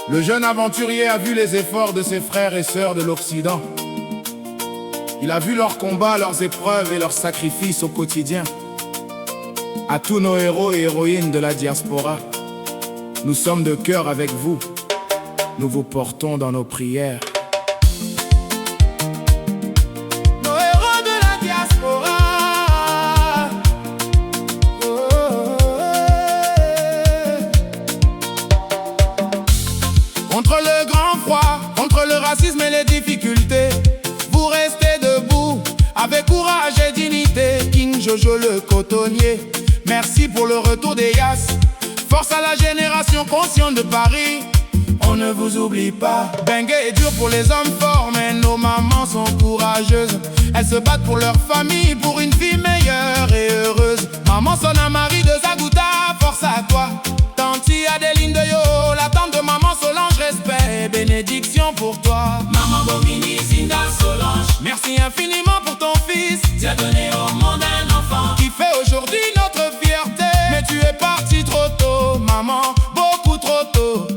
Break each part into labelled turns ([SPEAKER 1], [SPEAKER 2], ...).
[SPEAKER 1] Le jeune aventurier a vu les efforts de ses frères et sœurs de l'Occident. Il a vu leurs combats, leurs épreuves et leurs sacrifices au quotidien. À tous nos héros et héroïnes de la diaspora, nous sommes de cœur avec vous. Nous vous portons dans nos prières. Nos héros de la diaspora. Contre le grand froid, contre le racisme et les difficultés, vous restez debout, avec courage et dignité. King Jojo le cotonnier, merci pour le retour des Yas. Force à la génération consciente de Paris, on ne vous oublie pas. Bengue est dur pour les hommes forts, mais nos mamans sont courageuses. Elles se battent pour leur famille, pour une vie meilleure et heureuse. Maman Sona Marie de Zagouta, force à toi. Tanti Adeline de Yo, la tante de maman Solange, respect et bénédiction pour toi.
[SPEAKER 2] Maman Bomini Zinda Solange,
[SPEAKER 1] merci infiniment pour ton fils.
[SPEAKER 2] tu as donné au monde un enfant
[SPEAKER 1] qui fait aujourd'hui notre fierté. Mais tu es parti trop tôt, maman, beaucoup trop tôt.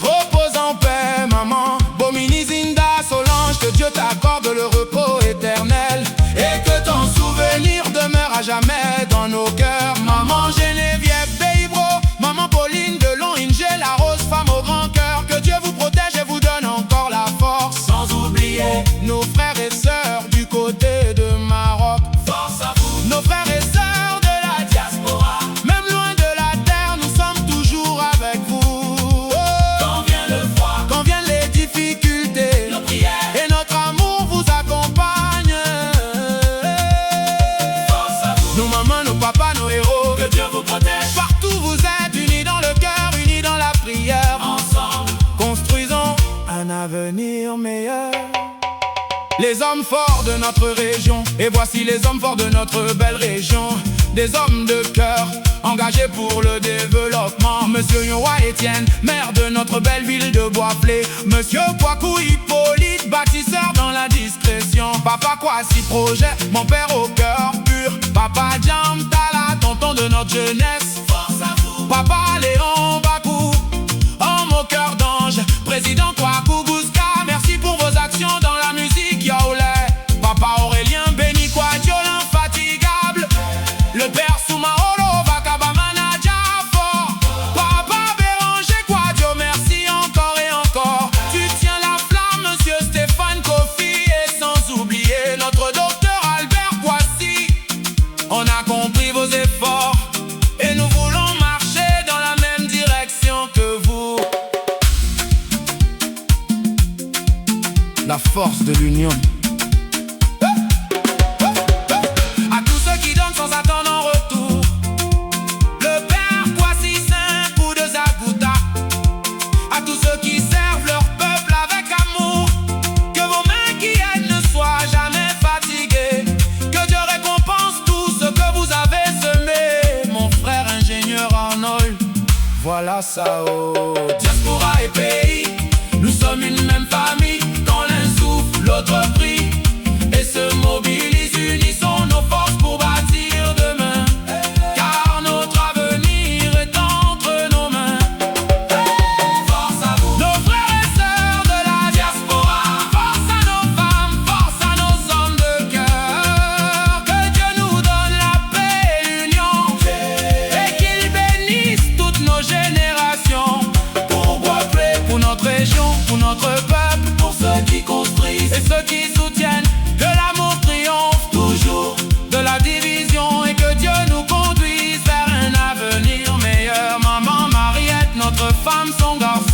[SPEAKER 1] Repose en paix, maman Bomini Zinda Solange, que Dieu t'accorde le repos éternel et que ton souvenir demeure à jamais dans nos cœurs. Maman Geneviève Beibro, maman Pauline Delon, Inge la rose, femme au grand cœur, que Dieu vous protège et vous donne encore la force.
[SPEAKER 2] sans oublier
[SPEAKER 1] Nos frères et sœurs du côté de Maroc,
[SPEAKER 2] force à vous.
[SPEAKER 1] nos frères et sœurs de la
[SPEAKER 2] Diaspora,
[SPEAKER 1] même loin de la terre, nous sommes toujours avec vous.
[SPEAKER 2] quand vient le froid,
[SPEAKER 1] Quand viennent les difficultés,
[SPEAKER 2] nos prières,
[SPEAKER 1] et notre amour vous accompagne.
[SPEAKER 2] force à vous.
[SPEAKER 1] Nos mamans, nos papas, nos héros,
[SPEAKER 2] Que Dieu vous protège,
[SPEAKER 1] partout vous êtes unis dans le cœur, unis dans la prière.
[SPEAKER 2] ensemble,
[SPEAKER 1] Construisons un avenir meilleur. Les hommes forts de notre région, et voici les hommes forts de notre belle région. Des hommes de cœur, engagés pour le développement. Monsieur Yonwa Etienne, maire de notre belle ville de Bois-Flé. Monsieur Kwaku Hippolyte, bâtisseur dans la discrétion. Papa Kwasi Projet, mon père au cœur pur. Papa Jam Tala, tonton de notre jeunesse.
[SPEAKER 2] force à vous.
[SPEAKER 1] Papa Léon Bakou, homme au cœur d'ange. Président Kwaku Gouska, merci pour vos actions dans la musique yaoulé. Papa Aurélien Béni Kwadjo, l'infatigable. Le père Soumaoro Vakabamana Jafo. Papa Béranger Kwadjo, merci encore et encore. Tu tiens la flamme, monsieur Stéphane Kofi. Et sans oublier notre docteur Albert Kwasi. On a compris vos efforts et nous voulons marcher dans la même direction que vous. La force de l'union. À tous ceux qui donnent sans attendre en retour, le père Kwasi Saint-Pou de Zagouta. À tous ceux qui servent leur peuple avec amour, que vos mains qui aident ne soient jamais fatiguées. Que Dieu récompense tout ce que vous avez semé. Mon frère ingénieur Arnold, voilà ça, oh. Diaspora et pays, nous sommes une même famille. Quand l'un souffle, l'autre prie et se mobilise. Unissons nos forces pour bâtir demain, car notre avenir est entre nos mains.
[SPEAKER 2] Force à vous.
[SPEAKER 1] Nos frères et sœurs de la diaspora, force à nos femmes, force à nos hommes de cœur. Que Dieu nous donne la paix et l'union, et qu'il bénisse toutes nos générations.
[SPEAKER 2] Pour Bois-Flé,
[SPEAKER 1] Pour notre région, pour notre peuple,
[SPEAKER 2] pour ceux qui construisent,
[SPEAKER 1] et ceux qui soutiennent, que l'amour triomphe
[SPEAKER 2] toujours,
[SPEAKER 1] de la division, et que Dieu nous conduise vers un avenir meilleur. Maman Mariette, notre femme, son garçon.